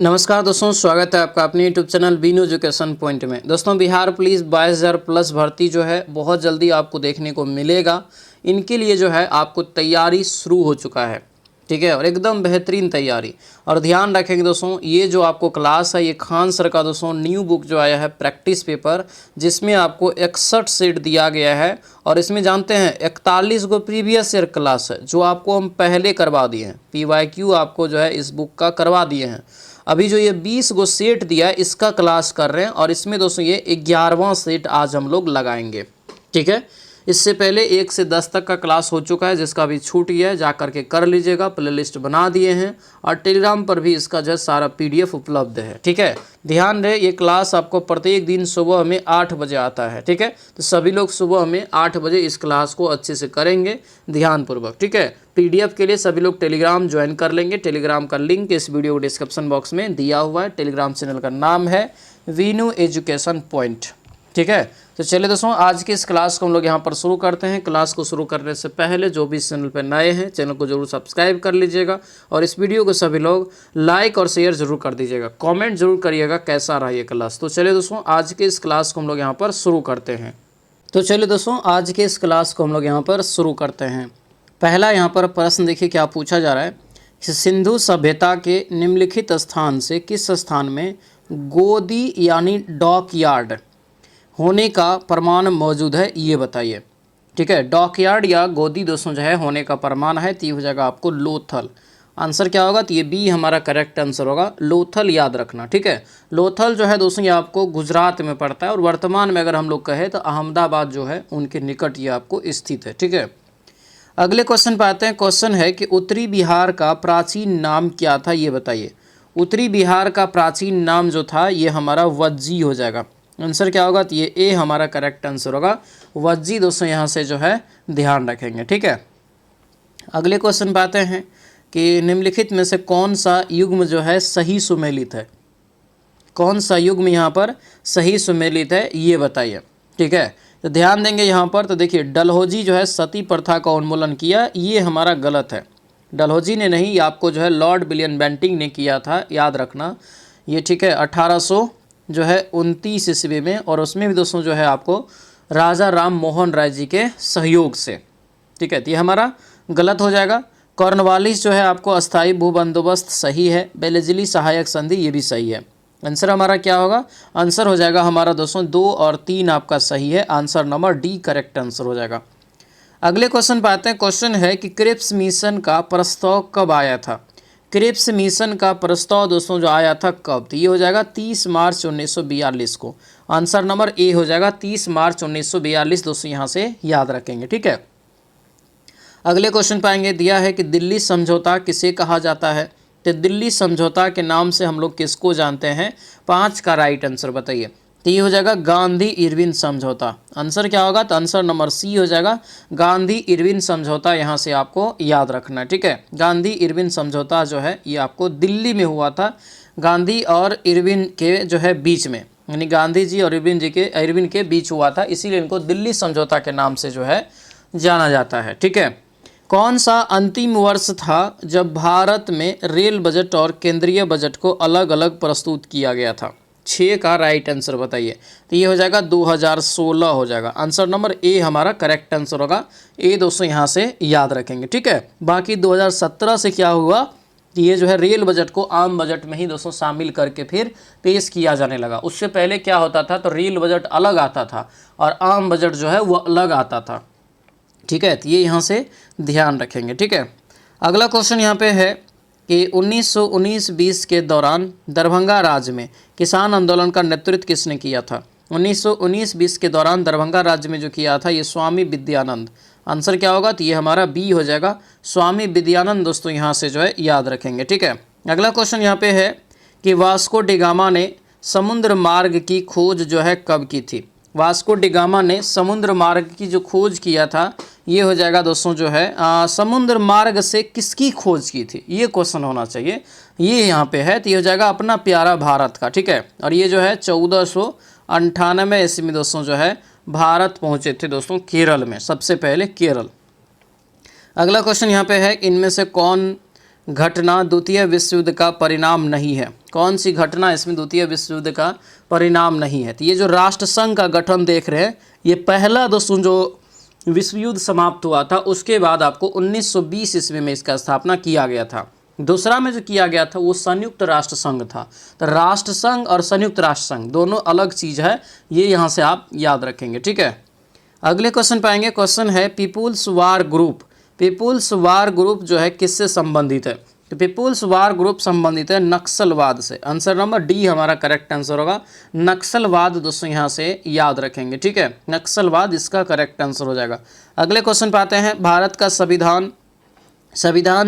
नमस्कार दोस्तों, स्वागत है आपका अपने YouTube channel Binu education point में। दोस्तों, बिहार पुलिस 22,000 प्लस भर्ती जो है बहुत जल्दी आपको देखने को मिलेगा। इनके लिए जो है आपको तैयारी शुरू हो चुका है, ठीक है, और एकदम बेहतरीन तैयारी। और ध्यान रखेंगे दोस्तों, ये जो आपको क्लास है ये खान सर का दोस्तों न्यू बुक जो आया है प्रैक्टिस पेपर, जिसमें आपको 61 सेट दिया गया है। और इसमें जानते हैं 41 गो प्रीवियस ईयर क्लास है जो आपको हम पहले करवा दिए हैं। PYQ आपको जो है इस बुक का करवा दिए हैं। अभी जो ये 20 गो सेट दिया है इसका क्लास कर रहे हैं, और इसमें दोस्तों ये 11वां सेट आज हम लोग लगाएंगे, ठीक है। इससे पहले 1 से 10 तक का क्लास हो चुका है, जिसका भी छूट गया है जा करके कर लीजिएगा। प्लेलिस्ट बना दिए हैं और टेलीग्राम पर भी इसका जो है सारा PDF उपलब्ध है, ठीक है। ध्यान रहे, ये क्लास आपको प्रत्येक दिन सुबह में 8 बजे आता है, ठीक है। तो सभी लोग सुबह में 8 बजे इस क्लास को अच्छे से करेंगे ध्यानपूर्वक, ठीक है। PDF के लिए सभी लोग टेलीग्राम ज्वाइन कर लेंगे। टेलीग्राम का लिंक इस वीडियो को डिस्क्रिप्शन बॉक्स में दिया हुआ है। टेलीग्राम चैनल का नाम है वीनू एजुकेशन पॉइंट, ठीक है। तो चलिए दोस्तों, आज की इस क्लास को हम लोग यहाँ पर शुरू करते हैं। क्लास को शुरू करने से पहले जो भी इस चैनल पर नए हैं, चैनल को जरूर सब्सक्राइब कर लीजिएगा, और इस वीडियो को सभी लोग लाइक और शेयर जरूर कर दीजिएगा। कमेंट जरूर करिएगा कैसा रहा ये क्लास। तो चलिए दोस्तों, आज के इस क्लास को हम लोग यहाँ पर शुरू करते हैं। तो चलिए दोस्तों, आज के इस क्लास को हम लोग यहाँ पर शुरू करते हैं। पहला यहाँ पर प्रश्न देखिए क्या पूछा जा रहा है। सिंधु सभ्यता के निम्नलिखित स्थान से किस स्थान में गोदी यानी डॉक यार्ड होने का प्रमाण मौजूद है, ये बताइए, ठीक है। डॉक यार्ड या गोदी दोस्तों जो है होने का प्रमाण है, तो ये हो जाएगा आपको लोथल। आंसर क्या होगा, तो ये बी हमारा करेक्ट आंसर होगा। लोथल याद रखना, ठीक है। लोथल जो है दोस्तों ये आपको गुजरात में पड़ता है, और वर्तमान में अगर हम लोग कहें तो अहमदाबाद जो है उनके निकट ये आपको स्थित है, ठीक है। अगले क्वेश्चन पे आते हैं। क्वेश्चन है कि उत्तरी बिहार का प्राचीन नाम क्या था, ये बताइए। उत्तरी बिहार का प्राचीन नाम जो था ये हमारा वज्जी हो जाएगा। आंसर क्या होगा, तो ये ए हमारा करेक्ट आंसर होगा। वज्जी दोस्तों यहाँ से जो है ध्यान रखेंगे, ठीक है। अगले क्वेश्चन पे आते हैं कि निम्नलिखित में से कौन सा युग्म जो है सही सुमेलित है। कौन सा युग्म यहाँ पर सही सुमेलित है, ये बताइए, ठीक है। तो ध्यान देंगे यहाँ पर, तो देखिए डलहौजी जो है सती प्रथा का उन्मूलन किया, ये हमारा गलत है। डलहौजी ने नहीं, ये आपको जो है लॉर्ड विलियम बेंटिंग ने किया था, याद रखना ये, ठीक है। 1829 ईस्वी में, और उसमें भी दोस्तों जो है आपको राजा राम मोहन राय जी के सहयोग से, ठीक है। तो ये हमारा गलत हो जाएगा। कॉर्नवालिस जो है आपको अस्थाई भू बंदोबस्त सही है। बेलेजली सहायक संधि ये भी सही है। आंसर हमारा क्या होगा, आंसर हो जाएगा हमारा दोस्तों 2 और 3 आपका सही है। Answer number D correct answer हो जाएगा। अगले क्वेश्चन पे आते हैं। क्वेश्चन है कि क्रिप्स मिशन का प्रस्ताव कब आया था। क्रिप्स मिशन का प्रस्ताव दोस्तों जो आया था कब, तो ये हो जाएगा 30 मार्च 1942 को। आंसर नंबर ए हो जाएगा 30 मार्च 1942 दोस्तों, यहाँ से याद रखेंगे, ठीक है। अगले क्वेश्चन पाएंगे, दिया है कि दिल्ली समझौता किसे कहा जाता है। तो दिल्ली समझौता के नाम से हम लोग किसको जानते हैं, 5 का राइट आंसर बताइए। तो ये हो जाएगा गांधी इरविन समझौता। आंसर क्या होगा, तो आंसर नंबर सी हो जाएगा गांधी इरविन समझौता, यहाँ से आपको याद रखना है, ठीक है। गांधी इरविन समझौता जो है ये आपको दिल्ली में हुआ था, गांधी और इरविन के जो है बीच में, यानी गांधी जी और इरविन के बीच हुआ था, इसीलिए इनको दिल्ली समझौता के नाम से जो है जाना जाता है, ठीक है। कौन सा अंतिम वर्ष था जब भारत में रेल बजट और केंद्रीय बजट को अलग अलग प्रस्तुत किया गया था। 6 का राइट आंसर बताइए। तो ये हो जाएगा 2016 हो जाएगा। आंसर नंबर ए हमारा करेक्ट आंसर होगा। ए दोस्तों यहाँ से याद रखेंगे, ठीक है। बाकी 2017 से क्या हुआ, तो ये जो है रेल बजट को आम बजट में ही दोस्तों शामिल करके फिर पेश किया जाने लगा। उससे पहले क्या होता था, तो रेल बजट अलग आता था और आम बजट जो है वो अलग आता था, ठीक है। तो ये यहाँ से ध्यान रखेंगे, ठीक है। अगला क्वेश्चन यहाँ पे है कि 1919-20 के दौरान दरभंगा राज्य में किसान आंदोलन का नेतृत्व किसने किया था। 1919-20 के दौरान दरभंगा राज्य में जो किया था ये स्वामी विद्यानंद। आंसर क्या होगा, तो ये हमारा बी हो जाएगा, स्वामी विद्यानंद दोस्तों, यहाँ से जो है याद रखेंगे, ठीक है। अगला क्वेश्चन यहाँ पे है कि वास्को डिगामा ने समुद्र मार्ग की खोज जो है कब की थी। वास्को डिगामा ने समुद्र मार्ग की जो खोज किया था ये हो जाएगा दोस्तों जो है समुद्र मार्ग से किसकी खोज की थी, ये क्वेश्चन होना चाहिए। ये यहाँ पे है, तो ये हो जाएगा अपना प्यारा भारत का, ठीक है। और ये जो है 1498 ईस्वी में दोस्तों जो है भारत पहुँचे थे दोस्तों, केरल में, सबसे पहले केरल। अगला क्वेश्चन यहाँ पे है, इनमें से कौन घटना द्वितीय विश्व युद्ध का परिणाम नहीं है? कौन सी घटना इसमें द्वितीय विश्व युद्ध का परिणाम नहीं है? तो ये जो राष्ट्रसंघ का गठन देख रहे हैं, ये पहला दोस्तों जो विश्व युद्ध समाप्त हुआ था उसके बाद आपको 1920 ईस्वी में इसका स्थापना किया गया था। दूसरा में जो किया गया था वो संयुक्त राष्ट्र संघ था। तो राष्ट्र संघ और संयुक्त राष्ट्र संघ दोनों अलग चीज़ है, ये यहाँ से आप याद रखेंगे, ठीक है। अगले क्वेश्चन पाएंगे, क्वेश्चन है people's war group. People's war group जो है किससे संबंधित है? तो पीपुल्स वार ग्रुप संबंधित है नक्सलवाद से। आंसर नंबर डी हमारा करेक्ट आंसर होगा। नक्सलवाद दोस्तों यहाँ से याद रखेंगे, ठीक है। नक्सलवाद इसका करेक्ट आंसर हो जाएगा। अगले क्वेश्चन पे आते हैं, भारत का संविधान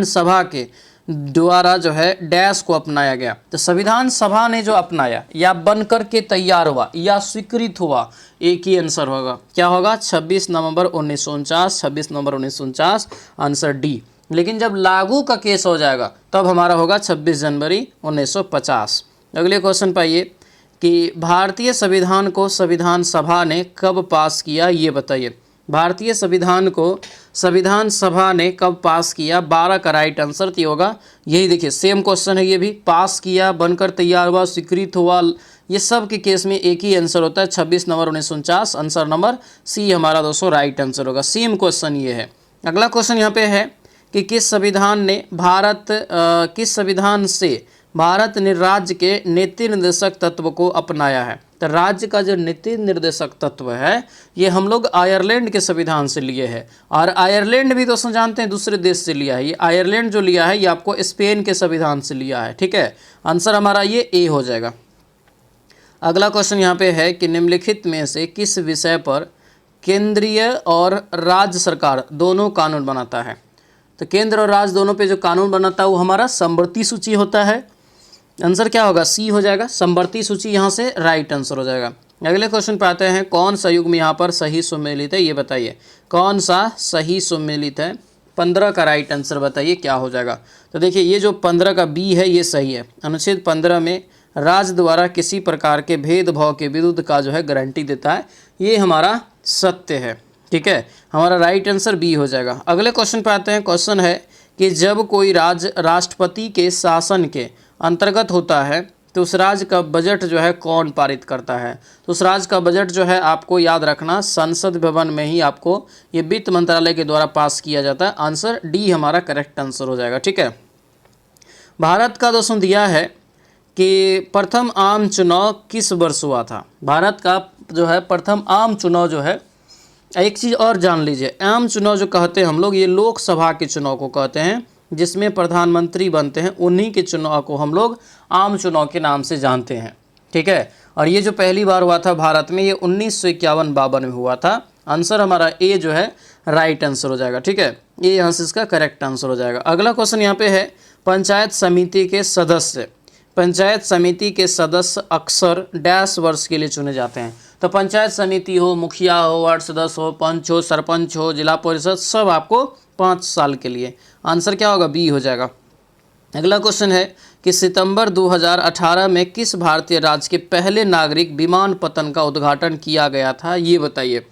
सभा के द्वारा जो है डैश को अपनाया गया। तो संविधान सभा ने जो अपनाया या बनकर के तैयार हुआ या स्वीकृत हुआ, एक ही आंसर होगा। क्या होगा? 26 नवंबर 1949। 26 नवंबर 1949 आंसर डी। लेकिन जब लागू का केस हो जाएगा तब हमारा होगा 26 जनवरी 1950। अगले क्वेश्चन पाइए कि भारतीय संविधान को संविधान सभा ने कब पास किया, ये बताइए। भारतीय संविधान को संविधान सभा ने कब पास किया? 12 का राइट आंसर तो होगा यही। देखिए सेम क्वेश्चन है ये भी, पास किया, बनकर तैयार हुआ, स्वीकृत हुआ, ये सब के केस में एक ही आंसर होता है 26 नवंबर 1949। आंसर नंबर सी हमारा दोस्तों राइट आंसर होगा। सेम क्वेश्चन ये है। अगला क्वेश्चन यहाँ पे है कि किस संविधान से भारत ने राज्य के नीति निर्देशक तत्व को अपनाया है? तो राज्य का जो नीति निर्देशक तत्व है ये हम लोग आयरलैंड के संविधान से लिए हैं, और आयरलैंड भी दोस्तों जानते हैं दूसरे देश से लिया है। ये आयरलैंड जो लिया है ये आपको स्पेन के संविधान से लिया है, ठीक है। आंसर हमारा ये ए हो जाएगा। अगला क्वेश्चन यहाँ पे है कि निम्नलिखित में से किस विषय पर केंद्रीय और राज्य सरकार दोनों कानून बनाता है? तो केंद्र और राज्य दोनों पे जो कानून बनाता है वो हमारा समवर्ती सूची होता है। आंसर क्या होगा? सी हो जाएगा। समवर्ती सूची यहाँ से राइट आंसर हो जाएगा। अगले क्वेश्चन पे आते हैं, कौन सा युग्म यहाँ पर सही सुमेलित है, ये बताइए। कौन सा सही सुमेलित है? 15 का राइट आंसर बताइए क्या हो जाएगा। तो देखिए ये जो 15 का बी है ये सही है। अनुच्छेद 15 में राज्य द्वारा किसी प्रकार के भेदभाव के विरुद्ध का जो है गारंटी देता है, ये हमारा सत्य है, ठीक है। हमारा राइट आंसर बी हो जाएगा। अगले क्वेश्चन पे आते हैं, क्वेश्चन है कि जब कोई राज्य राष्ट्रपति के शासन के अंतर्गत होता है तो उस राज्य का बजट जो है कौन पारित करता है? तो उस राज्य का बजट जो है आपको याद रखना संसद भवन में ही आपको ये वित्त मंत्रालय के द्वारा पास किया जाता है। आंसर डी हमारा करेक्ट आंसर हो जाएगा, ठीक है। भारत का दोस्तों दिया है कि प्रथम आम चुनाव किस वर्ष हुआ था? भारत का जो है प्रथम आम चुनाव जो है, एक चीज़ और जान लीजिए, आम चुनाव जो कहते हैं हम लोग ये लोकसभा के चुनाव को कहते हैं, जिसमें प्रधानमंत्री बनते हैं, उन्हीं के चुनाव को हम लोग आम चुनाव के नाम से जानते हैं, ठीक है। और ये जो पहली बार हुआ था भारत में ये 1951-52 में हुआ था। आंसर हमारा ए जो है राइट आंसर हो जाएगा, ठीक है। ये यहाँ से इसका करेक्ट आंसर हो जाएगा। अगला क्वेश्चन यहाँ पे है, पंचायत समिति के सदस्य अक्सर डैश वर्ष के लिए चुने जाते हैं। तो पंचायत समिति हो, मुखिया हो, वार्ड सदस्य हो, पंच हो, सरपंच हो, जिला परिषद, सब आपको 5 साल के लिए। आंसर क्या होगा? बी हो जाएगा। अगला क्वेश्चन है कि सितंबर 2018 में किस भारतीय राज्य के पहले नागरिक विमानपत्तन का उद्घाटन किया गया था, ये बताइए।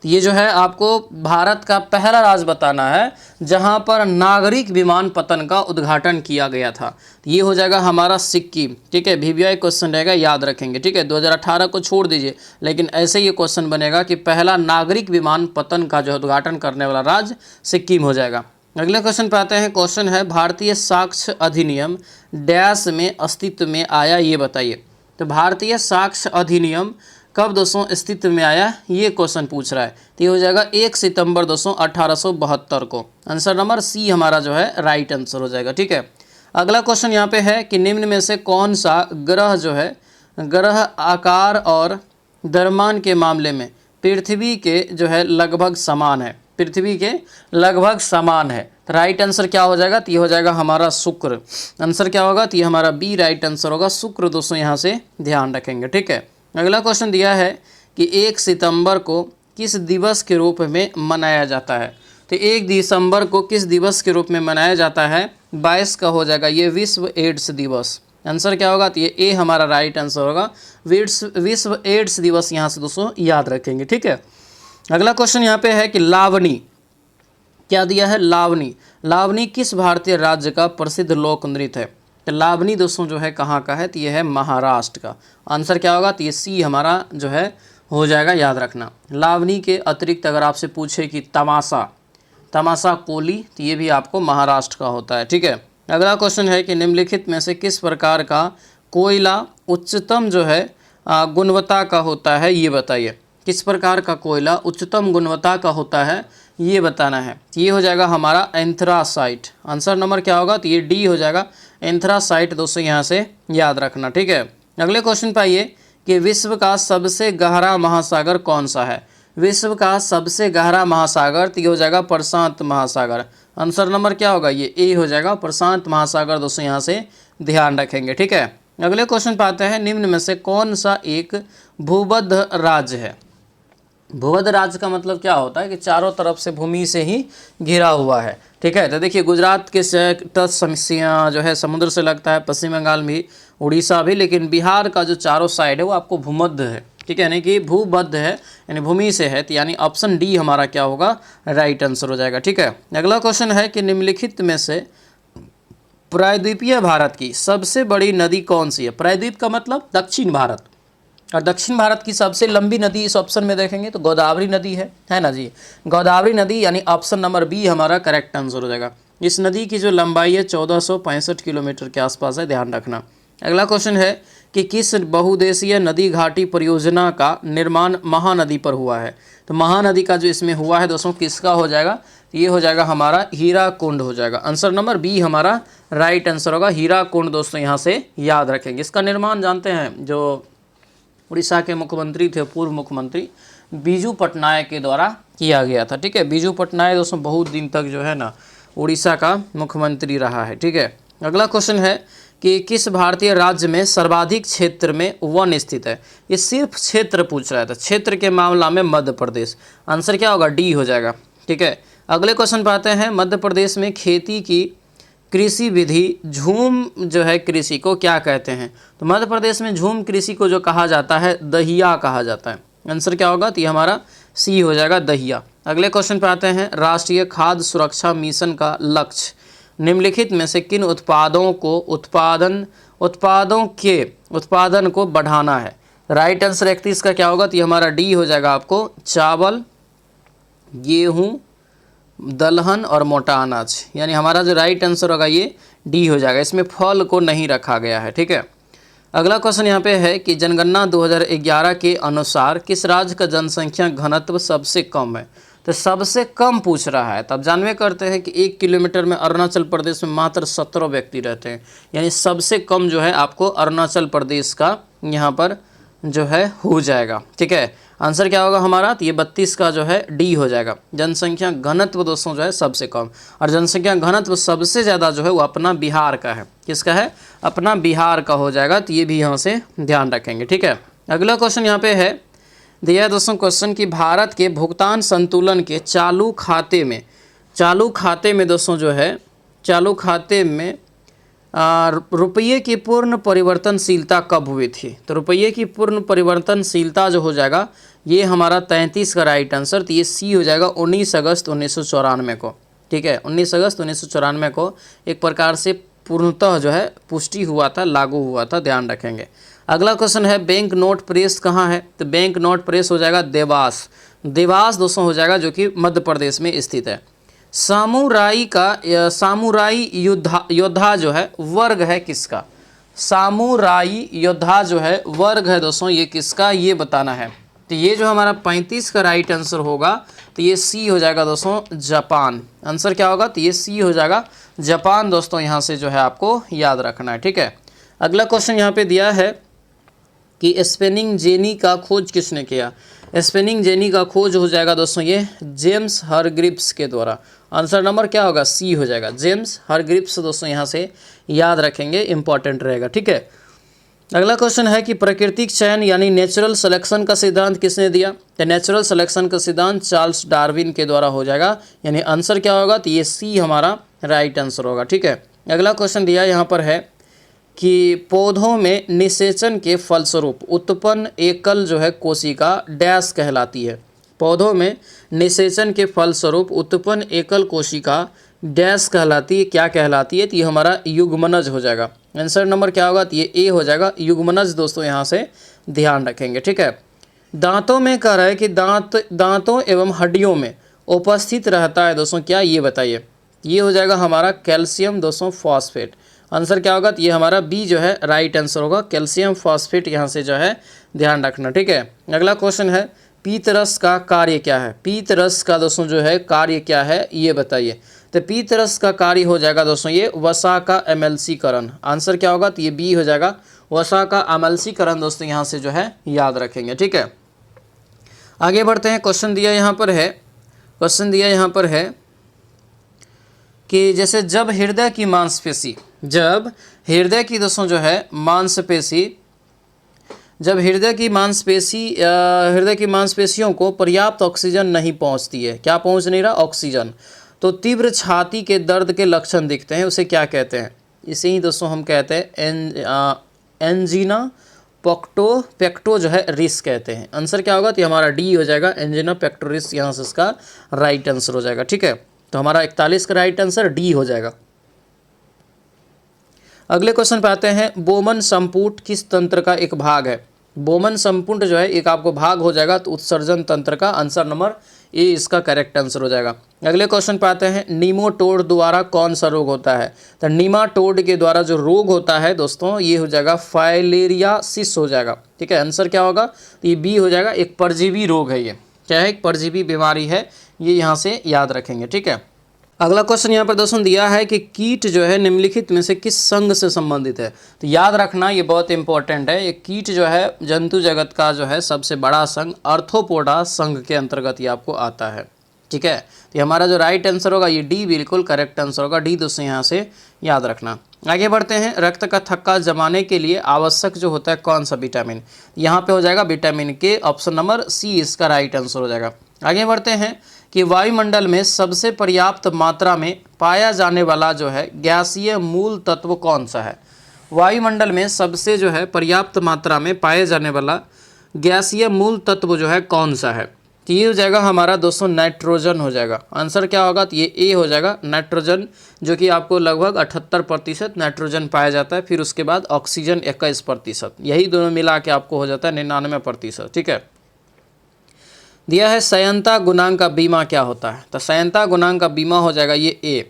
तो ये जो है आपको भारत का पहला राज्य बताना है जहां पर नागरिक विमानपत्तन का उद्घाटन किया गया था। तो ये हो जाएगा हमारा सिक्किम, ठीक है। VVI क्वेश्चन रहेगा, याद रखेंगे, ठीक है। 2018 को छोड़ दीजिए, लेकिन ऐसे ये क्वेश्चन बनेगा कि पहला नागरिक विमानपत्तन का जो उद्घाटन करने वाला राज्य सिक्किम हो जाएगा। अगले क्वेश्चन पे आते हैं, क्वेश्चन है भारतीय साक्ष्य अधिनियम डैश में अस्तित्व में आया, ये बताइए। तो भारतीय साक्ष्य अधिनियम कब दोस्तों अस्तित्व में आया, ये क्वेश्चन पूछ रहा है। तो ये हो जाएगा 1 सितंबर दोस्तों 1872 को। आंसर नंबर सी हमारा जो है राइट आंसर हो जाएगा, ठीक है। अगला क्वेश्चन यहाँ पे है कि निम्न में से कौन सा ग्रह जो है, ग्रह आकार और द्रव्यमान के मामले में पृथ्वी के जो है लगभग समान है, पृथ्वी के लगभग समान है। तो राइट आंसर क्या हो जाएगा? तो ये हो जाएगा हमारा शुक्र। आंसर क्या होगा? तो ये हमारा बी राइट आंसर होगा, शुक्र दोस्तों यहाँ से ध्यान रखेंगे, ठीक है। अगला क्वेश्चन दिया है कि 1 सितंबर को किस दिवस के रूप में मनाया जाता है? तो 1 दिसंबर को किस दिवस के रूप में मनाया जाता है? 22 का हो जाएगा ये विश्व एड्स दिवस। आंसर क्या होगा? तो ये ए हमारा राइट आंसर होगा, विश्व एड्स दिवस यहाँ से दोस्तों याद रखेंगे, ठीक है। अगला क्वेश्चन यहाँ पे है कि लावणी क्या दिया है, लावनी। लावनी किस भारतीय राज्य का प्रसिद्ध लोक नृत्य है? तो लावनी दोस्तों जो है कहाँ का है, तो ये है महाराष्ट्र का। आंसर क्या होगा, तो ये सी हमारा जो है हो जाएगा, याद रखना। लावनी के अतिरिक्त अगर आपसे पूछे कि तमाशा, तमाशा कोली, तो ये भी आपको महाराष्ट्र का होता है, ठीक है। अगला क्वेश्चन है कि निम्नलिखित में से किस प्रकार का कोयला उच्चतम जो है गुणवत्ता का होता है, ये बताइए। किस प्रकार का कोयला उच्चतम गुणवत्ता का होता है, ये बताना है। ये हो जाएगा हमारा एंथ्रासाइट। आंसर नंबर क्या होगा, तो ये डी हो जाएगा, एंथ्रासाइट दोस्तों यहाँ से याद रखना, ठीक है। अगले क्वेश्चन पे आइए कि विश्व का सबसे गहरा महासागर कौन सा है? विश्व का सबसे गहरा महासागर, तो ये हो जाएगा प्रशांत महासागर। आंसर नंबर क्या होगा, ये ए हो जाएगा, प्रशांत महासागर दोस्तों यहाँ से ध्यान रखेंगे, ठीक है। अगले क्वेश्चन पे आते हैं, निम्न में से कौन सा एक भूबद्ध राज्य है? भूबद्ध राज्य का मतलब क्या होता है कि चारों तरफ से भूमि से ही घिरा हुआ है, ठीक है। तो देखिए गुजरात के तट समस्या जो है समुद्र से लगता है, पश्चिम बंगाल भी, उड़ीसा भी, लेकिन बिहार का जो चारों साइड है वो आपको भूमध्य है, ठीक है, यानी कि भूबद्ध है, यानी भूमि से है, तो यानी ऑप्शन डी हमारा क्या होगा, राइट आंसर हो जाएगा, ठीक है। अगला क्वेश्चन है कि निम्नलिखित में से प्रायद्वीपीय भारत की सबसे बड़ी नदी कौन सी है? प्रायद्वीप का मतलब दक्षिण भारत, और दक्षिण भारत की सबसे लंबी नदी इस ऑप्शन में देखेंगे तो गोदावरी नदी है ना जी। गोदावरी नदी यानी ऑप्शन नंबर बी हमारा करेक्ट आंसर हो जाएगा। इस नदी की जो लंबाई है 1465 किलोमीटर के आसपास है, ध्यान रखना। अगला क्वेश्चन है कि किस बहुउद्देशीय नदी घाटी परियोजना का निर्माण महानदी पर हुआ है? तो महानदी का जो इसमें हुआ है दोस्तों किसका हो जाएगा, ये हो जाएगा हमारा हीराकुंड हो जाएगा। आंसर नंबर बी हमारा राइट आंसर होगा, हीराकुंड दोस्तों यहाँ से याद रखेंगे। इसका निर्माण जानते हैं, जो उड़ीसा के मुख्यमंत्री थे, पूर्व मुख्यमंत्री बीजू पटनायक के द्वारा किया गया था, ठीक है। बीजू पटनायक दोस्तों बहुत दिन तक जो है ना उड़ीसा का मुख्यमंत्री रहा है, ठीक है। अगला क्वेश्चन है कि किस भारतीय राज्य में सर्वाधिक क्षेत्र में वन स्थित है? ये सिर्फ क्षेत्र पूछ रहा था, क्षेत्र के मामला में मध्य प्रदेश। आंसर क्या होगा, डी हो जाएगा, ठीक है। अगले क्वेश्चन पे आते हैं, मध्य प्रदेश में खेती की कृषि विधि झूम जो है कृषि को क्या कहते हैं? तो मध्य प्रदेश में झूम कृषि को जो कहा जाता है दहिया कहा जाता है। आंसर क्या होगा, तो ये हमारा सी हो जाएगा, दहिया। अगले क्वेश्चन पे आते हैं, राष्ट्रीय खाद्य सुरक्षा मिशन का लक्ष्य निम्नलिखित में से किन उत्पादों के उत्पादन को बढ़ाना है? राइट आंसर 31 का क्या होगा, तो ये हमारा डी हो जाएगा आपको, चावल, गेहूँ, दलहन और मोटा अनाज, यानी हमारा जो राइट आंसर होगा ये डी हो जाएगा। इसमें फल को नहीं रखा गया है, ठीक है। अगला क्वेश्चन यहाँ पे है कि जनगणना 2011 के अनुसार किस राज्य का जनसंख्या घनत्व सबसे कम है? तो सबसे कम पूछ रहा है, तब जानवे करते हैं कि 1 किलोमीटर में अरुणाचल प्रदेश में मात्र 17 व्यक्ति रहते हैं, यानी सबसे कम जो है आपको अरुणाचल प्रदेश का यहाँ पर जो है हो जाएगा, ठीक है। आंसर क्या होगा हमारा, तो ये 32 का जो है डी हो जाएगा। जनसंख्या घनत्व दोस्तों जो है सबसे कम, और जनसंख्या घनत्व सबसे ज़्यादा जो है वो अपना बिहार का है। किसका है, अपना बिहार का हो जाएगा, तो ये भी यहाँ से ध्यान रखेंगे, ठीक है। अगला क्वेश्चन यहाँ पे है दिया दोस्तों क्वेश्चन कि भारत के भुगतान संतुलन के चालू खाते में दोस्तों जो है चालू खाते में रुपये की पूर्ण परिवर्तनशीलता कब हुई थी? तो रुपये की पूर्ण परिवर्तनशीलता जो हो जाएगा ये हमारा 33 का राइट आंसर, तो ये सी हो जाएगा 19 अगस्त 1994 को, ठीक है। 19 अगस्त 1994 को एक प्रकार से पूर्णतः जो है पुष्टि हुआ था, लागू हुआ था, ध्यान रखेंगे। अगला क्वेश्चन है बैंक नोट प्रेस कहाँ है? तो बैंक नोट प्रेस हो जाएगा देवास दोस्तों हो जाएगा, जो कि मध्य प्रदेश में स्थित है। सामुराई योद्धा जो है वर्ग है किसका? सामुराई योद्धा जो है वर्ग है दोस्तों ये किसका, ये बताना है। तो ये जो हमारा 35 का राइट आंसर होगा, तो ये सी हो जाएगा दोस्तों, जापान। आंसर क्या होगा, तो ये सी हो जाएगा, जापान दोस्तों यहाँ से जो है आपको याद रखना है, ठीक है। अगला क्वेश्चन यहाँ पे दिया है कि स्पेनिंग जेनी का खोज किसने किया? स्पेनिंग जेनी का खोज हो जाएगा दोस्तों ये जेम्स हरग्रिप्स के द्वारा। आंसर नंबर क्या होगा, सी हो जाएगा, जेम्स हरग्रिप्स दोस्तों यहाँ से याद रखेंगे, इंपॉर्टेंट रहेगा, ठीक है। अगला क्वेश्चन है कि प्राकृतिक चयन यानी नेचुरल सिलेक्शन का सिद्धांत किसने दिया? तो नेचुरल सिलेक्शन का सिद्धांत चार्ल्स डार्विन के द्वारा हो जाएगा, यानी आंसर क्या होगा, तो ये सी हमारा राइट आंसर होगा, ठीक है। अगला क्वेश्चन दिया यहाँ पर है कि पौधों में निषेचन के फलस्वरूप उत्पन्न एकल जो है कोशिका डैश कहलाती है। पौधों में निषेचन के फलस्वरूप उत्पन्न एकल कोशिका डैश कहलाती है, क्या कहलाती है? तो ये हमारा युग्मनज हो जाएगा। आंसर नंबर क्या होगा? तो ये ए हो जाएगा, युग्मनज। दोस्तों यहाँ से ध्यान रखेंगे, ठीक है। दांतों में कह रहा है कि दांतों एवं हड्डियों में उपस्थित रहता है दोस्तों, क्या? ये बताइए। ये हो जाएगा हमारा कैल्शियम दोस्तों फॉस्फेट। आंसर क्या होगा? तो ये हमारा बी जो है राइट आंसर होगा, कैल्शियम फॉस्फेट यहाँ से जो है ध्यान रखना, ठीक है। अगला क्वेश्चन है, पीतरस का कार्य क्या है? पीतरस का दोस्तों जो है कार्य क्या है, ये बताइए। तो पीतरस का कार्य हो जाएगा दोस्तों ये वसा का एमएलसीकरण। आंसर क्या होगा? तो ये बी हो जाएगा, वसा का एमएलसीकरण। दोस्तों यहाँ से जो है याद रखेंगे, ठीक है। आगे बढ़ते हैं। क्वेश्चन दिया यहाँ पर है कि जैसे जब हृदय की मांसपेशी दोस्तों जो है जब हृदय की मांसपेशियों को पर्याप्त ऑक्सीजन नहीं पहुंचती है, क्या पहुंच नहीं रहा? ऑक्सीजन, तो तीव्र छाती के दर्द के लक्षण दिखते हैं, उसे क्या कहते हैं? इसे ही दोस्तों हम कहते हैं एंजीना पेक्टो जो है रिस कहते हैं। आंसर क्या होगा? तो हमारा डी हो जाएगा, एंजीना पेक्टोरिस यहाँ से इसका राइट आंसर हो जाएगा, ठीक है। तो हमारा 41 का राइट आंसर डी हो जाएगा। अगले क्वेश्चन पे आते हैं, बोमन संपुट किस तंत्र का एक भाग है? बोमन संपुट जो है एक आपको भाग हो जाएगा, तो उत्सर्जन तंत्र का। आंसर नंबर ए इसका करेक्ट आंसर हो जाएगा। अगले क्वेश्चन पे आते हैं, नीमाटोड द्वारा कौन सा रोग होता है? तो नीमाटोड के द्वारा जो रोग होता है दोस्तों, ये हो जाएगा फाइलेरियासिस हो जाएगा, ठीक है। आंसर क्या होगा? तो ये बी हो जाएगा, एक परजीवी रोग है। ये क्या है? एक परजीवी बीमारी है, ये यहाँ से याद रखेंगे, ठीक है। अगला क्वेश्चन यहाँ पर दोस्तों दिया है कि कीट जो है निम्नलिखित में से किस संघ से संबंधित है? तो याद रखना, ये बहुत इंपॉर्टेंट है। ये कीट जो है जंतु जगत का जो है सबसे बड़ा संघ आर्थ्रोपोडा संघ के अंतर्गत ये आपको आता है, ठीक है। तो हमारा जो राइट आंसर होगा ये डी बिल्कुल करेक्ट आंसर होगा, डी दोस्तों यहाँ से याद रखना। आगे बढ़ते हैं, रक्त का थक्का जमाने के लिए आवश्यक जो होता है कौन सा विटामिन? यहाँ पे हो जाएगा विटामिन के, ऑप्शन नंबर सी इसका राइट आंसर हो जाएगा। आगे बढ़ते हैं कि वायुमंडल में सबसे पर्याप्त मात्रा में पाया जाने वाला जो है गैसीय मूल तत्व कौन सा है? वायुमंडल में सबसे जो है पर्याप्त मात्रा में पाए जाने वाला गैसीय मूल तत्व जो है कौन सा है? तो ये हो जाएगा हमारा दोस्तों नाइट्रोजन हो जाएगा। आंसर क्या होगा? तो ये ए हो जाएगा, नाइट्रोजन, जो कि आपको लगभग 78% नाइट्रोजन पाया जाता है। फिर उसके बाद ऑक्सीजन 21%, यही दोनों मिला के आपको हो जाता है 99%, ठीक है। दिया है संयंता गुणांक का बीमा क्या होता है? तो संयंता गुणांक का बीमा हो जाएगा ये ए,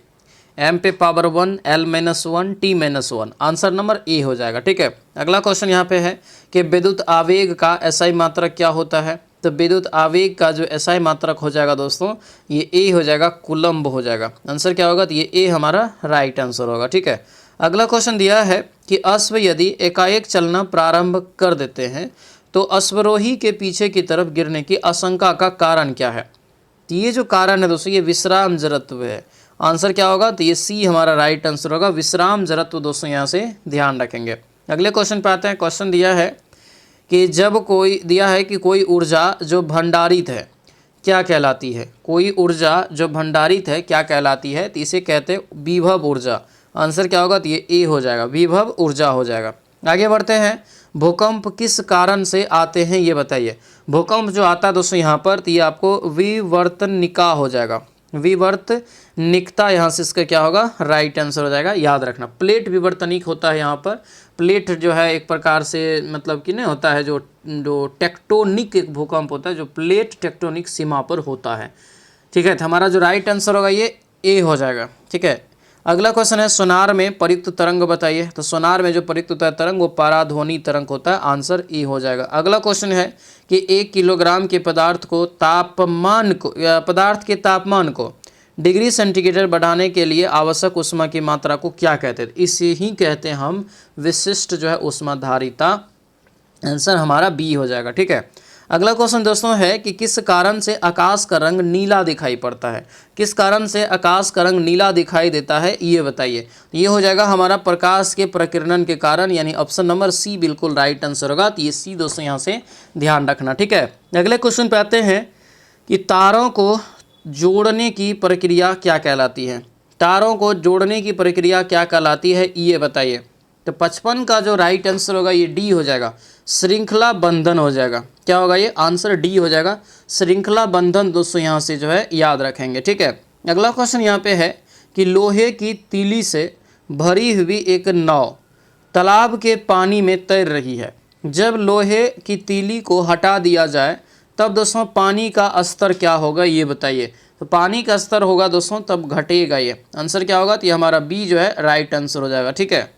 m पे power 1 l-1 t-1। Answer number A हो जाएगा, ठीक है। अगला क्वेश्चन यहाँ पे है कि विद्युत आवेग का एसआई मात्रक क्या होता है? तो विद्युत आवेग का जो एसआई मात्रक हो जाएगा दोस्तों, ये ए हो जाएगा, कूलम्ब हो जाएगा। आंसर क्या होगा? तो ये ए हमारा राइट आंसर होगा, ठीक है। अगला क्वेश्चन दिया है कि अश्व यदि एकाएक चलना प्रारंभ कर देते हैं तो अश्वरोही के पीछे की तरफ गिरने की आशंका का कारण क्या है? तो ये जो कारण है दोस्तों, ये विश्राम जड़त्व है। आंसर क्या होगा? तो ये सी हमारा राइट आंसर होगा, विश्राम जड़त्व। दोस्तों यहाँ से ध्यान रखेंगे। अगले क्वेश्चन पे आते हैं। क्वेश्चन दिया है कि कोई ऊर्जा जो भंडारित है क्या कहलाती है? कोई ऊर्जा जो भंडारित है क्या कहलाती है? तो इसे कहते हैं विभव ऊर्जा। आंसर क्या होगा? तो ये ए हो जाएगा, विभव ऊर्जा हो जाएगा। आगे बढ़ते हैं, भूकंप किस कारण से आते हैं ये बताइए। भूकंप जो आता है दोस्तों यहाँ पर, तो ये आपको विवर्तनिका हो जाएगा, विवर्तनिकता। यहाँ से इसका क्या होगा? राइट आंसर हो जाएगा, याद रखना। प्लेट विवर्तनिक होता है यहाँ पर। प्लेट जो है एक प्रकार से मतलब कि नहीं होता है, जो टेक्टोनिक एक भूकंप होता है, जो प्लेट टेक्टोनिक सीमा पर होता है, ठीक है। तो हमारा जो राइट आंसर होगा ये ए हो जाएगा, ठीक है। अगला क्वेश्चन है, सोनार में प्रयुक्त तरंग बताइए। तो सोनार में जो प्रयुक्त होता है तरंग, वो पराध्वनि तरंग होता है। आंसर ई हो जाएगा। अगला क्वेश्चन है कि 1 किलोग्राम के पदार्थ के तापमान को डिग्री सेंटीग्रेड बढ़ाने के लिए आवश्यक ऊष्मा की मात्रा को क्या कहते हैं? इसे ही कहते हैं हम विशिष्ट जो है ऊष्माधारिता। आंसर हमारा बी हो जाएगा, ठीक है। अगला क्वेश्चन दोस्तों है कि किस कारण से आकाश का रंग नीला दिखाई पड़ता है? किस कारण से आकाश का रंग नीला दिखाई देता है ये बताइए। ये हो जाएगा हमारा प्रकाश के प्रकीर्णन के कारण, यानी ऑप्शन नंबर सी बिल्कुल राइट आंसर होगा। तो ये सी दोस्तों यहाँ से ध्यान रखना, ठीक है। अगले क्वेश्चन पे आते हैं कि तारों को जोड़ने की प्रक्रिया क्या कहलाती है? तारों को जोड़ने की प्रक्रिया क्या कहलाती है ये बताइए। तो 55 का जो राइट आंसर होगा ये डी हो जाएगा, श्रृंखला बंधन हो जाएगा। क्या होगा ये आंसर डी हो जाएगा, श्रृंखला बंधन। दोस्तों यहाँ से जो है याद रखेंगे, ठीक है। अगला क्वेश्चन यहाँ पे है कि लोहे की तीली से भरी हुई एक नाव तालाब के पानी में तैर रही है। जब लोहे की तीली को हटा दिया जाए तब दोस्तों पानी का स्तर क्या होगा ये बताइए। तो पानी का स्तर होगा दोस्तों तब घटेगा, ये आंसर क्या होगा, तो ये हमारा बी जो है राइट आंसर हो जाएगा, ठीक है।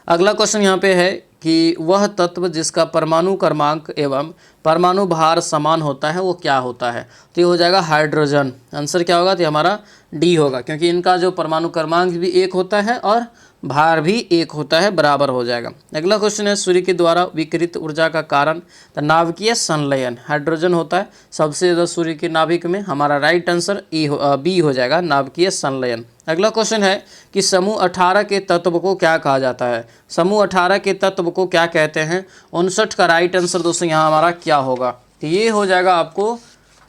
अगला क्वेश्चन यहाँ पे है कि वह तत्व जिसका परमाणु क्रमांक एवं परमाणु भार समान होता है वो क्या होता है, तो ये हो जाएगा हाइड्रोजन। आंसर क्या होगा, तो ये हमारा डी होगा, क्योंकि इनका जो परमाणु क्रमांक भी एक होता है और भार भी एक होता है, बराबर हो जाएगा। अगला क्वेश्चन है सूर्य के द्वारा विकिरित ऊर्जा का कारण, तो नाभिकीय संलयन हाइड्रोजन होता है सबसे ज़्यादा सूर्य के नाभिक में। हमारा राइट आंसर बी हो जाएगा, नाभिकीय संलयन। अगला क्वेश्चन है कि समूह 18 के तत्व को क्या कहा जाता है। समूह 18 के तत्व को क्या कहते हैं। 59 का राइट आंसर दोस्तों यहाँ हमारा क्या होगा, तो ये हो जाएगा आपको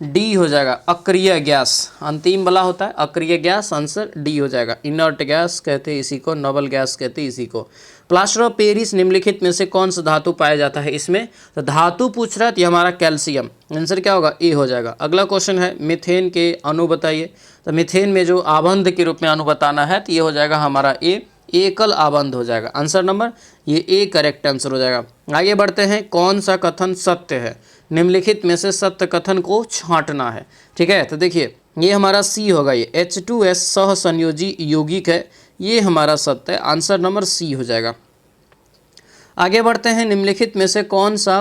डी हो जाएगा, अक्रिय गैस। अंतिम वाला होता है अक्रिय गैस, आंसर डी हो जाएगा। इनर्ट गैस कहते हैं इसी को, नोबल गैस कहते हैं इसी को। प्लास्टर ऑफ पेरिस निम्नलिखित में से कौन सा धातु पाया जाता है इसमें, तो धातु पूछ रहा है तो ये हमारा कैल्शियम। आंसर क्या होगा, ए हो जाएगा। अगला क्वेश्चन है मीथेन के अणु बताइए। तो मीथेन में जो आबंध के रूप में अणु बताना है तो ये हो जाएगा हमारा ए, एकल आबंध हो जाएगा। आंसर नंबर ये ए करेक्ट आंसर हो जाएगा। आगे बढ़ते हैं, कौन सा कथन सत्य है। निम्नलिखित में से सत्य कथन को छांटना है, ठीक है। तो देखिए ये हमारा सी होगा, ये H2S सह संयोजी यौगिक है, ये हमारा सत्य है। आंसर नंबर सी हो जाएगा। आगे बढ़ते हैं, निम्नलिखित में से कौन सा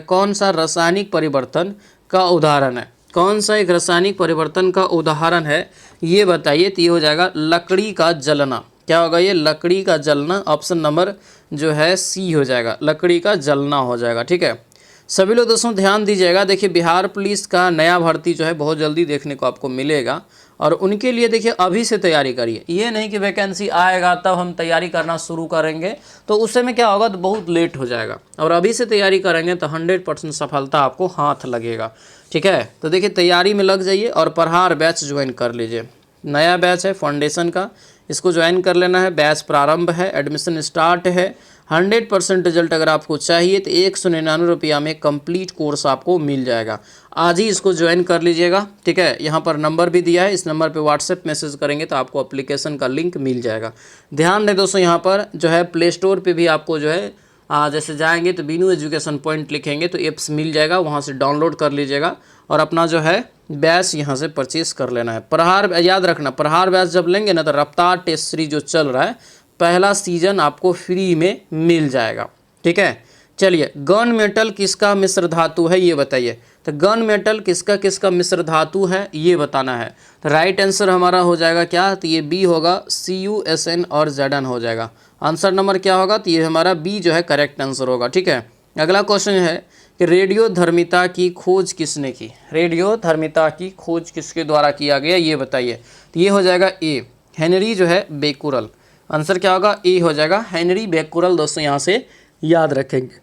कौन सा रासायनिक परिवर्तन का उदाहरण है। कौन सा एक रासायनिक परिवर्तन का उदाहरण है ये बताइए। तो ये हो जाएगा लकड़ी का जलना। क्या होगा ये, लकड़ी का जलना। ऑप्शन नंबर जो है सी हो जाएगा, लकड़ी का जलना हो जाएगा, ठीक है। सभी लोग दोस्तों ध्यान दीजिएगा। देखिए बिहार पुलिस का नया भर्ती जो है बहुत जल्दी देखने को आपको मिलेगा, और उनके लिए देखिए अभी से तैयारी करिए। ये नहीं कि वैकेंसी आएगा तब हम तैयारी करना शुरू करेंगे, तो उस समय क्या होगा, तो बहुत लेट हो जाएगा। और अभी से तैयारी करेंगे तो 100% सफलता आपको हाथ लगेगा, ठीक है। तो देखिए तैयारी में लग जाइए और प्रहार बैच ज्वाइन कर लीजिए। नया बैच है फाउंडेशन का, इसको ज्वाइन कर लेना है। बैच प्रारंभ है, एडमिशन स्टार्ट है। 100% रिजल्ट अगर आपको चाहिए तो 199 रुपया में कंप्लीट कोर्स आपको मिल जाएगा। आज ही इसको ज्वाइन कर लीजिएगा, ठीक है। यहाँ पर नंबर भी दिया है, इस नंबर पे व्हाट्सएप मैसेज करेंगे तो आपको एप्लीकेशन का लिंक मिल जाएगा। ध्यान दें दोस्तों, यहाँ पर जो है प्ले स्टोर पर भी आपको जो है जैसे जाएंगे तो बीनू एजुकेशन पॉइंट लिखेंगे तो एप्स मिल जाएगा, वहाँ से डाउनलोड कर लीजिएगा और अपना जो है बैच यहाँ से परचेस कर लेना है। प्रहार याद रखना, प्रहार बैच जब लेंगे ना तो रफ्तार टेस्ट सीरीज जो चल रहा है पहला सीजन आपको फ्री में मिल जाएगा, ठीक है। चलिए, गन मेटल किसका मिश्र धातु है ये बताइए। तो गन मेटल किसका किसका मिश्र धातु है ये बताना है। तो राइट आंसर हमारा हो जाएगा क्या, तो ये बी होगा, CuSN और Zn हो जाएगा। आंसर नंबर क्या होगा, तो ये हमारा बी जो है करेक्ट आंसर होगा, ठीक है। अगला क्वेश्चन है कि रेडियोधर्मिता की खोज किसने की। रेडियोधर्मिता की खोज किसके द्वारा किया गया ये बताइए। तो ये हो जाएगा ए, हेनरी जो है बेकुरल। आंसर क्या होगा, ए हो जाएगा, हेनरी बेकुरल। दोस्तों यहाँ से याद रखेंगे।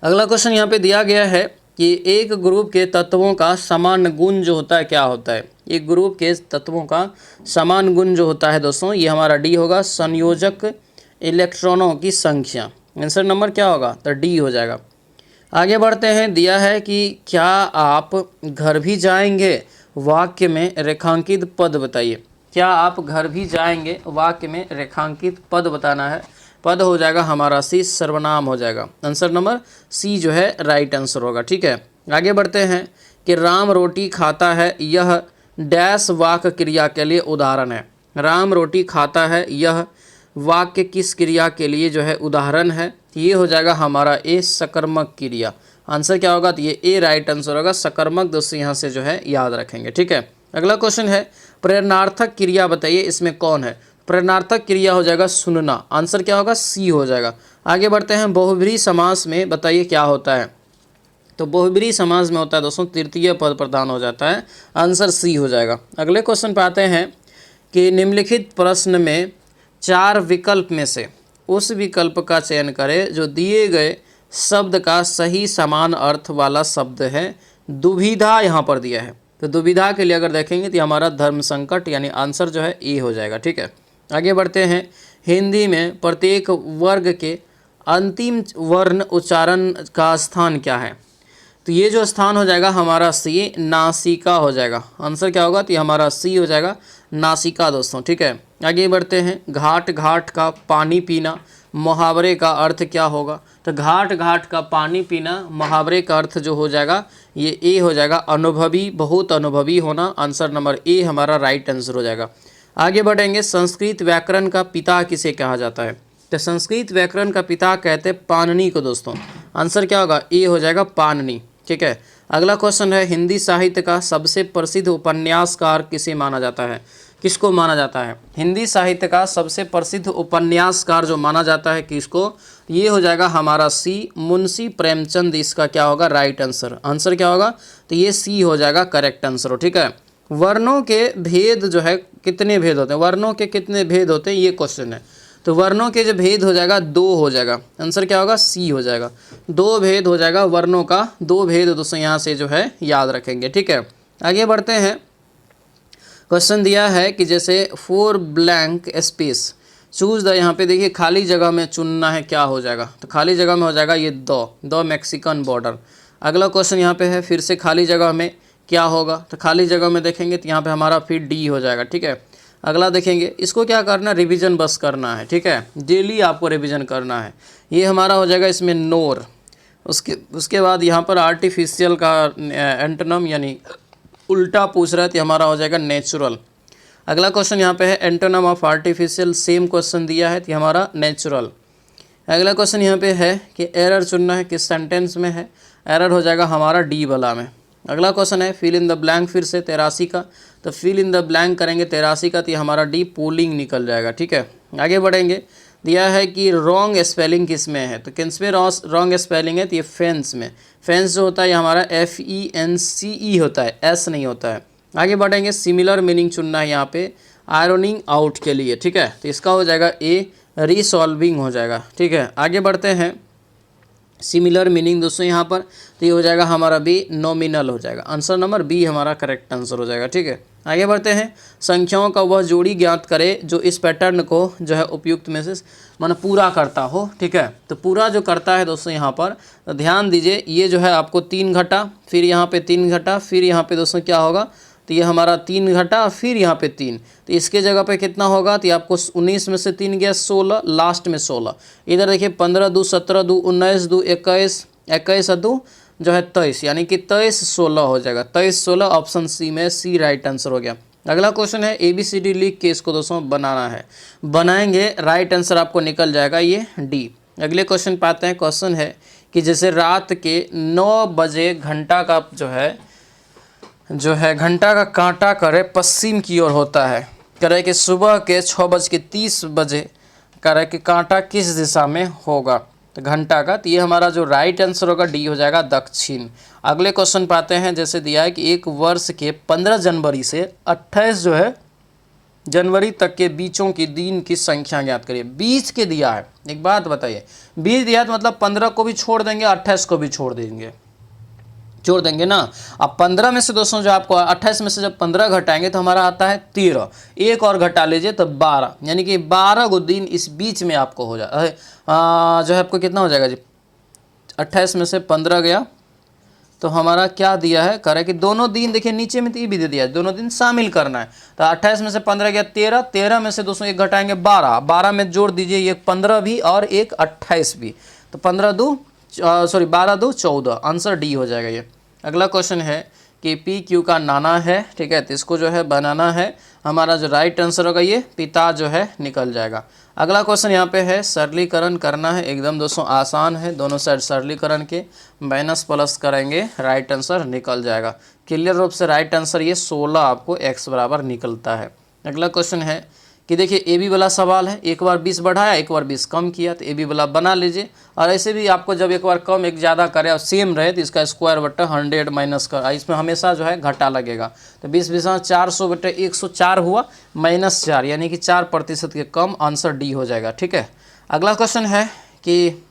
अगला क्वेश्चन यहाँ पे दिया गया है कि एक ग्रुप के तत्वों का समान गुण जो होता है क्या होता है। एक ग्रुप के तत्वों का समान गुण जो होता है दोस्तों ये हमारा डी होगा, संयोजक इलेक्ट्रॉनों की संख्या। आंसर नंबर क्या होगा, तो डी हो जाएगा। आगे बढ़ते हैं, दिया है कि क्या आप घर भी जाएंगे वाक्य में रेखांकित पद बताइए। क्या आप घर भी जाएंगे वाक्य में रेखांकित पद बताना है। पद हो जाएगा हमारा सी, सर्वनाम हो जाएगा। आंसर नंबर सी जो है राइट आंसर होगा, ठीक है। आगे बढ़ते हैं कि राम रोटी खाता है, यह डैश वाक्य क्रिया के लिए उदाहरण है। राम रोटी खाता है, यह वाक्य किस क्रिया के लिए जो है उदाहरण है। ये हो जाएगा हमारा ए, सकर्मक क्रिया। आंसर क्या होगा, तो ये ए राइट आंसर होगा, सकर्मक। दोस्तों यहाँ से जो है याद रखेंगे, ठीक है। अगला क्वेश्चन है प्रेरणार्थक क्रिया बताइए, इसमें कौन है। प्रेरणार्थक क्रिया हो जाएगा सुनना। आंसर क्या होगा, सी हो जाएगा। आगे बढ़ते हैं, बहुब्रीहि समास में बताइए क्या होता है। तो बहुब्रीहि समास में होता है दोस्तों तृतीय पद प्रधान हो जाता है। आंसर सी हो जाएगा। अगले क्वेश्चन पे आते हैं कि निम्नलिखित प्रश्न में 4 विकल्प में से उस विकल्प का चयन करें जो दिए गए शब्द का सही समान अर्थ वाला शब्द है। दुविधा यहाँ पर दिया है, तो दुविधा के लिए अगर देखेंगे तो हमारा धर्म संकट यानी आंसर जो है ए हो जाएगा, ठीक है। आगे बढ़ते हैं। हिंदी में प्रत्येक वर्ग के अंतिम वर्ण उच्चारण का स्थान क्या है? तो ये जो स्थान हो जाएगा हमारा सी, नासिका हो जाएगा। आंसर क्या होगा? तो ये हमारा सी हो जाएगा, नासिका दोस्तों। ठीक है, आगे बढ़ते हैं। घाट घाट का पानी पीना, मुहावरे का अर्थ क्या होगा? तो घाट घाट का पानी पीना, मुहावरे का अर्थ जो हो जाएगा ये ए हो जाएगा, अनुभवी, बहुत अनुभवी होना। आंसर नंबर ए हमारा राइट आंसर हो जाएगा। आगे बढ़ेंगे। संस्कृत व्याकरण का पिता किसे कहा जाता है? तो संस्कृत व्याकरण का पिता कहते हैं पाणिनि को दोस्तों। आंसर क्या होगा? ए हो जाएगा, पाणिनि। ठीक है, अगला क्वेश्चन है। हिंदी साहित्य का सबसे प्रसिद्ध उपन्यासकार किसे माना जाता है? किसको माना जाता है? हिंदी साहित्य का सबसे प्रसिद्ध उपन्यासकार जो माना जाता है किसको? ये हो जाएगा हमारा सी, मुंशी प्रेमचंद। इसका क्या होगा? Right answer. आंसर क्या होगा? तो ये सी हो जाएगा, करेक्ट आंसर हो। ठीक है, वर्णों के भेद जो है कितने भेद होते हैं? वर्णों के कितने भेद होते हैं, ये क्वेश्चन है। तो वर्णों के जो भेद हो जाएगा 2 हो जाएगा। आंसर क्या होगा? सी हो जाएगा, 2 भेद हो जाएगा वर्णों का। 2 भेद दोस्तों यहाँ से जो है याद रखेंगे। ठीक है, आगे बढ़ते हैं। क्वेश्चन दिया है कि जैसे 4 ब्लैंक स्पेस चूज द, यहाँ पे देखिए खाली जगह में चुनना है, क्या हो जाएगा? तो खाली जगह में हो जाएगा ये द मैक्सिकन बॉर्डर। अगला क्वेश्चन यहाँ पे है, फिर से खाली जगह में क्या होगा? तो खाली जगह में देखेंगे तो यहाँ पे हमारा फिर डी हो जाएगा। ठीक है, अगला देखेंगे। इसको क्या करना? रिवीजन बस करना है। ठीक है, डेली आपको रिवीजन करना है। ये हमारा हो जाएगा इसमें नोर। उसके बाद यहाँ पर आर्टिफिशियल का एंटोनम यानी उल्टा पूछ रहा है, तो हमारा हो जाएगा नेचुरल। अगला क्वेश्चन यहाँ पे है antonym of artificial, same question दिया है तो हमारा नेचुरल। अगला क्वेश्चन यहाँ पे है कि एरर चुनना है, किस सेंटेंस में है? एरर हो जाएगा हमारा डी वाला में। अगला क्वेश्चन है फिल इन द ब्लैंक, फिर से 83 का। तो फिल इन द ब्लैंक करेंगे 83 का, तो हमारा डी पोलिंग निकल जाएगा। ठीक है, आगे बढ़ेंगे। दिया है कि रॉन्ग स्पेलिंग किस में है? तो किस में रॉन्ग स्पेलिंग है? तो ये फेंस में। फेंस जो होता है ये हमारा FENCE होता है, एस नहीं होता है। आगे बढ़ेंगे। सिमिलर मीनिंग चुनना है यहाँ पे आयरनिंग आउट के लिए। ठीक है, तो इसका हो जाएगा ए, रिसॉल्विंग हो जाएगा। ठीक है, आगे बढ़ते हैं। सिमिलर मीनिंग दोस्तों यहाँ पर, तो ये हो जाएगा हमारा बी, नॉमिनल हो जाएगा। आंसर नंबर बी हमारा करेक्ट आंसर हो जाएगा। ठीक है, आगे बढ़ते हैं। संख्याओं का वह जोड़ी ज्ञात करे जो इस पैटर्न को जो है उपयुक्त में से माना पूरा करता हो। ठीक है, तो पूरा जो करता है दोस्तों यहाँ पर, तो ध्यान दीजिए। ये जो है आपको 3 घटा, फिर यहाँ पे 3 घटा, फिर यहाँ पे दोस्तों क्या होगा? तो ये हमारा 3 घटा, फिर यहाँ पे 3। तो इसके जगह पे कितना होगा? तो आपको 19 में से 3 गया 16, लास्ट में 16। इधर देखिए 15 2 17 2 19 2 21, 21 2 जो है 23, यानी कि 23 16 हो जाएगा। 23 16 ऑप्शन सी में, सी राइट आंसर हो गया। अगला क्वेश्चन है ABCD लिख के इसको दोस्तों बनाना है। बनाएंगे, राइट आंसर आपको निकल जाएगा ये डी। अगले क्वेश्चन पे आते हैं। क्वेश्चन है कि जैसे रात के 9 बजे घंटा का जो है घंटा का कांटा करे पश्चिम की ओर होता है, करे कि सुबह के 6:30 बजे करे कि कांटा किस दिशा में होगा? तो घंटा का, तो ये हमारा जो राइट आंसर होगा डी हो जाएगा, दक्षिण। अगले क्वेश्चन पाते हैं। जैसे दिया है कि एक वर्ष के 15 जनवरी से 28 जो है जनवरी तक के बीचों की दिन की संख्या ज्ञात करिए। बीच के दिया है, एक बात बताइए, बीच दिया तो मतलब 15 को भी छोड़ देंगे, 28 को भी छोड़ देंगे ना। अब 15 में से दोस्तों जो आपको 28 में से जब 15 घटाएंगे तो हमारा आता है 13। एक और घटा लीजिए तो 12, यानी कि 12 गो दिन इस बीच में आपको हो जाए जो है आपको कितना हो जाएगा जी? 28 में से 15 गया तो हमारा क्या दिया है? करे कि दोनों दिन देखिए नीचे में तो ये भी दे दिया है, दोनों दिन शामिल करना है। तो 28 में से 15 गया 13, 13 में से दोस्तों एक घटाएंगे 12, 12 में जोड़ दीजिए एक 15 भी और एक 28 भी, तो 12 2 14। आंसर डी हो जाएगा ये। अगला क्वेश्चन है कि PQ का नाना है। ठीक है, तो इसको जो है बनाना है। हमारा जो राइट आंसर होगा ये पिता जो है निकल जाएगा। अगला क्वेश्चन यहाँ पे है सरलीकरण करना है, एकदम दोस्तों आसान है। दोनों साइड सरलीकरण के माइनस प्लस करेंगे, राइट आंसर निकल जाएगा। क्लियर रूप से राइट आंसर ये 16 आपको x बराबर निकलता है। अगला क्वेश्चन है कि देखिए AB वाला सवाल है, एक बार 20 बढ़ाया एक बार 20 कम किया, तो AB वाला बना लीजिए। और ऐसे भी आपको जब एक बार कम एक ज़्यादा करे और सेम रहे तो इसका स्क्वायर बट्टा 100 माइनस कर, इसमें हमेशा जो है घटा लगेगा। तो 20 20 400 बट्टा 104 हुआ, -4, यानी कि 4% के कम। आंसर डी हो जाएगा। ठीक है, अगला क्वेश्चन है कि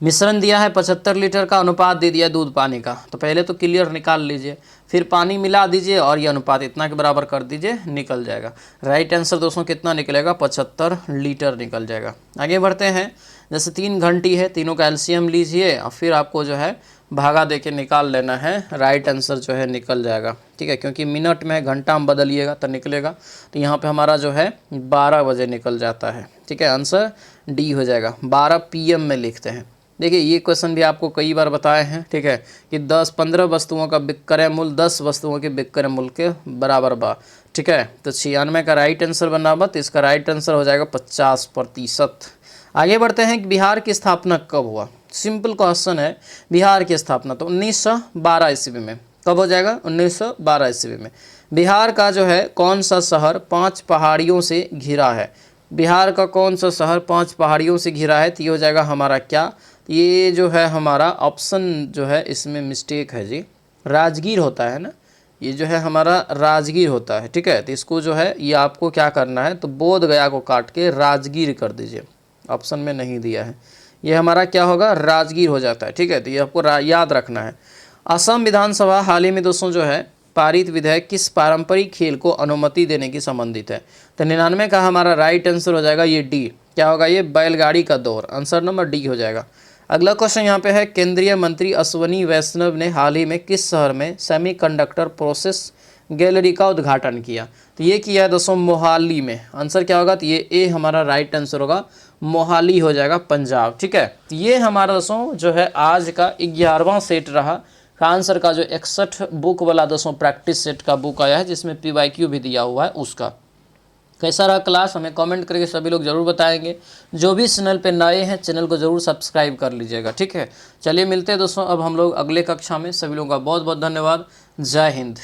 मिश्रण दिया है 75 लीटर का, अनुपात दे दिया दूध पानी का। तो पहले तो क्लियर निकाल लीजिए, फिर पानी मिला दीजिए और ये अनुपात इतना के बराबर कर दीजिए, निकल जाएगा। राइट आंसर दोस्तों कितना निकलेगा, 75 लीटर निकल जाएगा। आगे बढ़ते हैं, जैसे 3 घंटी है, तीनों का एलसीएम लीजिए और फिर आपको जो है भागा दे के निकाल लेना है, राइट आंसर जो है निकल जाएगा। ठीक है, क्योंकि मिनट में घंटा में बदलिएगा तो निकलेगा, तो यहाँ पे हमारा जो है 12 बजे निकल जाता है। ठीक है, आंसर डी हो जाएगा। 12 PM में लिखते हैं। देखिए ये क्वेश्चन भी आपको कई बार बताए हैं। ठीक है, कि 10-15 वस्तुओं का विक्रय मूल्य 10 वस्तुओं के विक्रय मूल्य के बराबर बा। ठीक है, तो 96 का राइट आंसर बना बा, तो इसका राइट आंसर हो जाएगा 50%। आगे बढ़ते हैं कि बिहार की स्थापना कब हुआ। सिंपल क्वेश्चन है, बिहार की स्थापना तो 1912 ईस्वी में। कब हो जाएगा, 1912 ईस्वी में। बिहार का जो है कौन सा शहर 5 पहाड़ियों से घिरा है, बिहार का कौन सा शहर 5 पहाड़ियों से घिरा है, तो ये हो जाएगा हमारा क्या, ये जो है हमारा ऑप्शन जो है इसमें मिस्टेक है जी, राजगीर होता है ना, ये जो है हमारा राजगीर होता है। ठीक है, तो इसको जो है ये आपको क्या करना है, तो बोध गया को काट के राजगीर कर दीजिए, ऑप्शन में नहीं दिया है, ये हमारा क्या होगा, राजगीर हो जाता है। ठीक है, तो ये आपको याद रखना है। असम विधानसभा हाल ही में दोस्तों जो है पारित विधेयक किस पारंपरिक खेल को अनुमति देने की संबंधित है, तो 99 का हमारा राइट आंसर हो जाएगा ये डी, क्या होगा, ये बैलगाड़ी का दौर, आंसर नंबर डी हो जाएगा। अगला क्वेश्चन यहाँ पे है, केंद्रीय मंत्री अश्वनी वैष्णव ने हाल ही में किस शहर में सेमीकंडक्टर प्रोसेस गैलरी का उद्घाटन किया, तो ये किया है दोस्तों मोहाली में, आंसर क्या होगा, तो ये ए हमारा राइट आंसर होगा, मोहाली हो जाएगा पंजाब। ठीक है, तो ये हमारा दोस्तों जो है आज का 11वां सेट रहा, आंसर का जो 61 बुक वाला दोस्तों प्रैक्टिस सेट का बुक आया है जिसमें PYQ भी दिया हुआ है उसका। कैसा रहा क्लास हमें कमेंट करके सभी लोग जरूर बताएंगे। जो भी चैनल पे नए हैं चैनल को जरूर सब्सक्राइब कर लीजिएगा। ठीक है, चलिए मिलते हैं दोस्तों अब हम लोग अगले कक्षा में। सभी लोगों का बहुत बहुत धन्यवाद। जय हिंद।